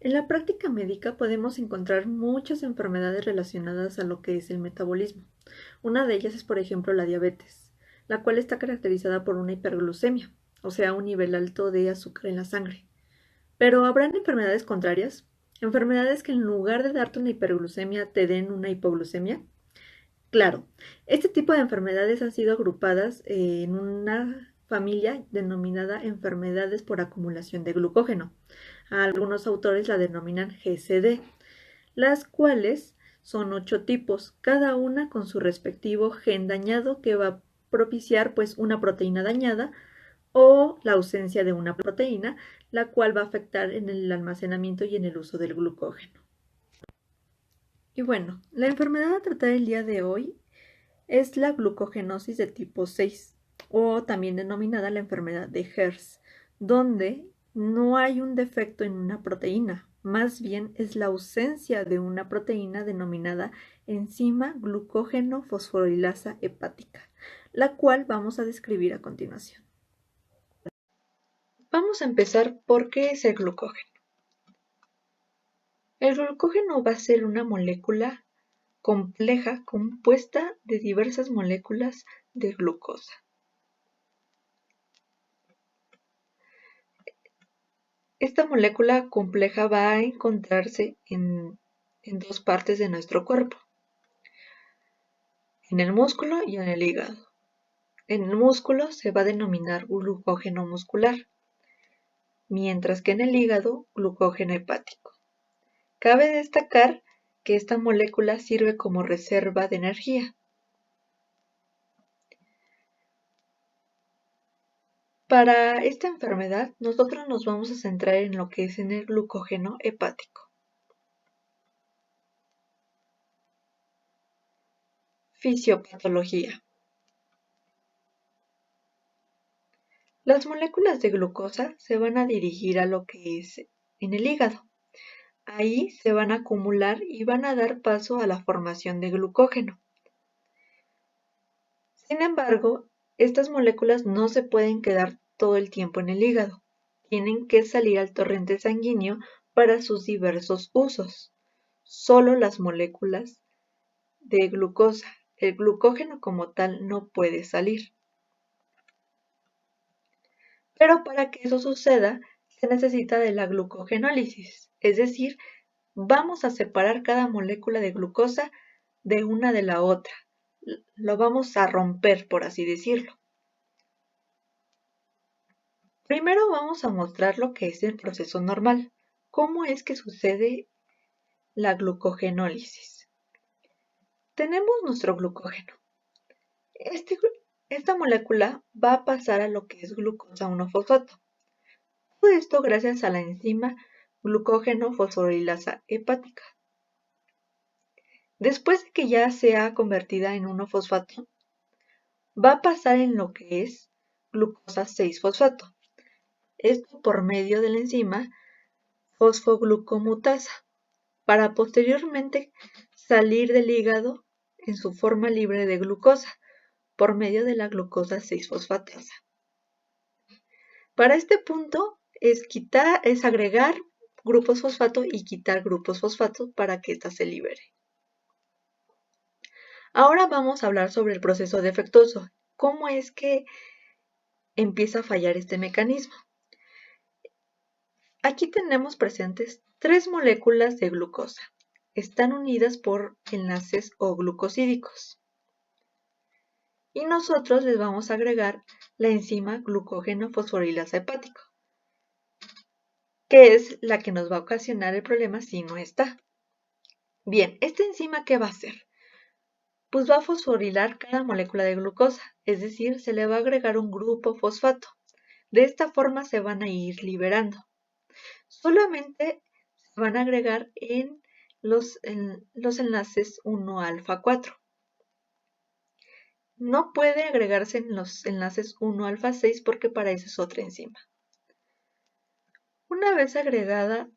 En la práctica médica podemos encontrar muchas enfermedades relacionadas a lo que es el metabolismo. Una de ellas es, por ejemplo, la diabetes, la cual está caracterizada por una hiperglucemia, o sea, un nivel alto de azúcar en la sangre. Pero ¿habrán enfermedades contrarias? ¿Enfermedades que en lugar de darte una hiperglucemia te den una hipoglucemia? Claro, este tipo de enfermedades han sido agrupadas en una familia denominada enfermedades por acumulación de glucógeno. Algunos autores la denominan GCD, las cuales son 8 tipos, cada una con su respectivo gen dañado que va a propiciar pues una proteína dañada o la ausencia de una proteína, la cual va a afectar en el almacenamiento y en el uso del glucógeno. Y bueno, la enfermedad a tratar el día de hoy es la glucogenosis de tipo 6 o también denominada la enfermedad de Hers, donde no hay un defecto en una proteína, más bien es la ausencia de una proteína denominada enzima glucógeno fosforilasa hepática, la cual vamos a describir a continuación. Vamos a empezar por qué es el glucógeno. El glucógeno va a ser una molécula compleja compuesta de diversas moléculas de glucosa. Esta molécula compleja va a encontrarse en dos partes de nuestro cuerpo, en el músculo y en el hígado. En el músculo se va a denominar glucógeno muscular, mientras que en el hígado glucógeno hepático. Cabe destacar que esta molécula sirve como reserva de energía. Para esta enfermedad, nosotros nos vamos a centrar en lo que es en el glucógeno hepático. Fisiopatología. Las moléculas de glucosa se van a dirigir a lo que es en el hígado. Ahí se van a acumular y van a dar paso a la formación de glucógeno. Sin embargo, estas moléculas no se pueden quedar todo el tiempo en el hígado. Tienen que salir al torrente sanguíneo para sus diversos usos. Solo las moléculas de glucosa, el glucógeno como tal, no puede salir. Pero para que eso suceda, se necesita de la glucogenólisis, es decir, vamos a separar cada molécula de glucosa de una de la otra. Lo vamos a romper, por así decirlo. Primero vamos a mostrar lo que es el proceso normal. ¿Cómo es que sucede la glucogenólisis? Tenemos nuestro glucógeno. Esta molécula va a pasar a lo que es glucosa 1-fosfato. Todo esto gracias a la enzima glucógeno fosforilasa hepática. Después de que ya sea convertida en 1-fosfato, va a pasar en lo que es glucosa 6-fosfato. Esto por medio de la enzima fosfoglucomutasa, para posteriormente salir del hígado en su forma libre de glucosa, por medio de la glucosa 6-fosfatasa. Para este punto es agregar grupos fosfato y quitar grupos fosfato para que ésta se libere. Ahora vamos a hablar sobre el proceso defectuoso. ¿Cómo es que empieza a fallar este mecanismo? Aquí tenemos presentes 3 moléculas de glucosa. Están unidas por enlaces O glucosídicos. Y nosotros les vamos a agregar la enzima glucógeno fosforilasa hepático, que es la que nos va a ocasionar el problema si no está. Bien, ¿esta enzima qué va a hacer? Pues va a fosforilar cada molécula de glucosa, es decir, se le va a agregar un grupo fosfato. De esta forma se van a ir liberando. Solamente se van a agregar en los enlaces 1-alfa-4. No puede agregarse en los enlaces 1-alfa-6 porque para eso es otra enzima. Una vez agregada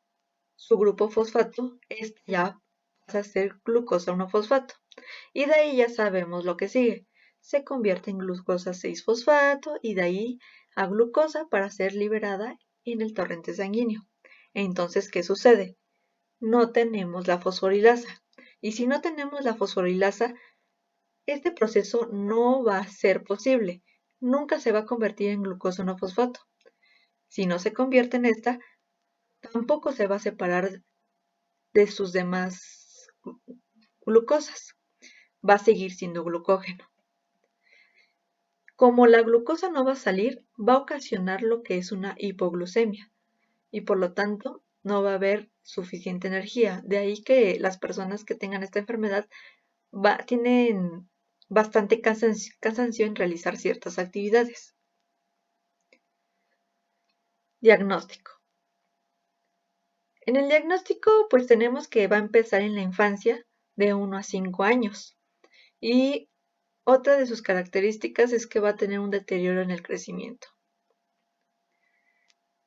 su grupo fosfato, este ya pasa a ser glucosa 1-fosfato. Y de ahí ya sabemos lo que sigue. Se convierte en glucosa 6-fosfato y de ahí a glucosa para ser liberada en el torrente sanguíneo. Entonces, ¿qué sucede? no tenemos la fosforilasa. Y si no tenemos la fosforilasa, este proceso no va a ser posible. Nunca se va a convertir en glucosa no fosfato. Si no se convierte en esta, tampoco se va a separar de sus demás glucosas. Va a seguir siendo glucógeno. Como la glucosa no va a salir, va a ocasionar lo que es una hipoglucemia y por lo tanto no va a haber suficiente energía. De ahí que las personas que tengan esta enfermedad tienen bastante cansancio en realizar ciertas actividades. Diagnóstico. En el diagnóstico, pues tenemos que va a empezar en la infancia de 1 a 5 años. Y otra de sus características es que va a tener un deterioro en el crecimiento.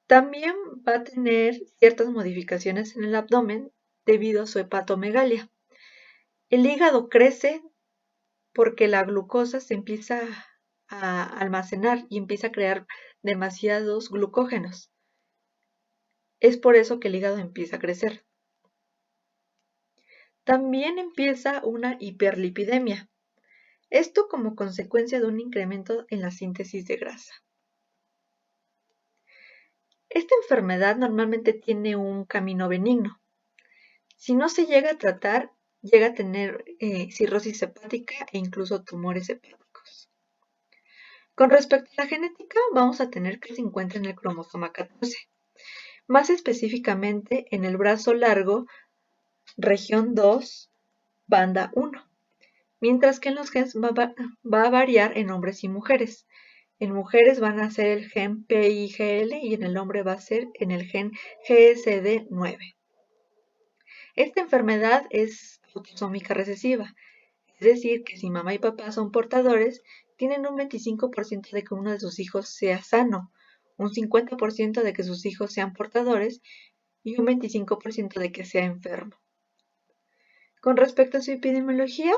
También va a tener ciertas modificaciones en el abdomen debido a su hepatomegalia. El hígado crece porque la glucosa se empieza a almacenar y empieza a crear demasiados glucógenos. Es por eso que el hígado empieza a crecer. También empieza una hiperlipidemia. Esto como consecuencia de un incremento en la síntesis de grasa. Esta enfermedad normalmente tiene un camino benigno. Si no se llega a tratar, llega a tener cirrosis hepática e incluso tumores hepáticos. Con respecto a la genética, vamos a tener que se encuentra en el cromosoma 14, más específicamente en el brazo largo, región 2, banda 1, mientras que en los genes va a variar en hombres y mujeres. En mujeres van a ser el gen PIGL y en el hombre va a ser en el gen GSD9. Esta enfermedad es autosómica recesiva, es decir, que si mamá y papá son portadores, tienen un 25% de que uno de sus hijos sea sano, un 50% de que sus hijos sean portadores y un 25% de que sea enfermo. Con respecto a su epidemiología,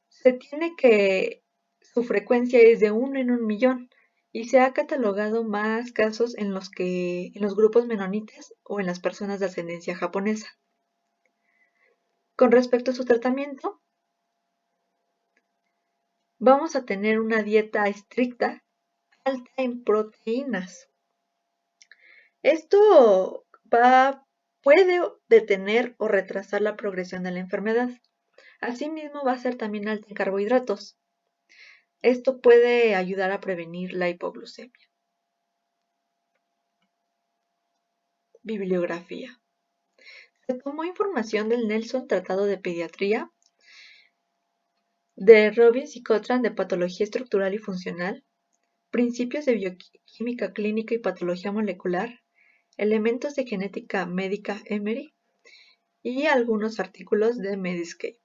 se tiene que su frecuencia es de 1 en 1.000.000 y se ha catalogado más casos en los grupos menonitas o en las personas de ascendencia japonesa. Con respecto a su tratamiento, vamos a tener una dieta estricta, alta en proteínas. Esto puede detener o retrasar la progresión de la enfermedad. Asimismo, va a ser también alta en carbohidratos. Esto puede ayudar a prevenir la hipoglucemia. Bibliografía. Se tomó información del Nelson Tratado de Pediatría, de Robbins y Cotran de Patología Estructural y Funcional, Principios de Bioquímica Clínica y Patología Molecular, Elementos de Genética Médica Emery y algunos artículos de Medscape.